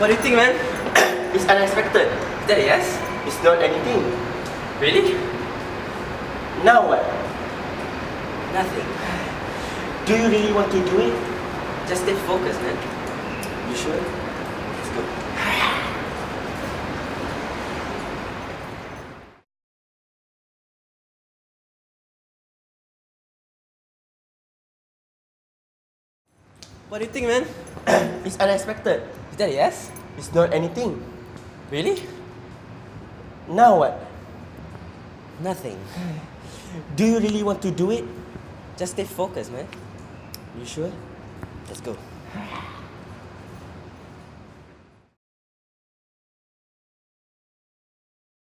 What do you think, man? It's unexpected. Is that a yes? It's not anything. Really? Now what? Nothing. Do you really want to do it? Just stay focused, man. You sure? Let's go. What do you think, man? It's unexpected. Is that a yes? It's not anything. Really? Now what? Nothing. Do you really want to do it? Just stay focused, man. You sure? Let's go.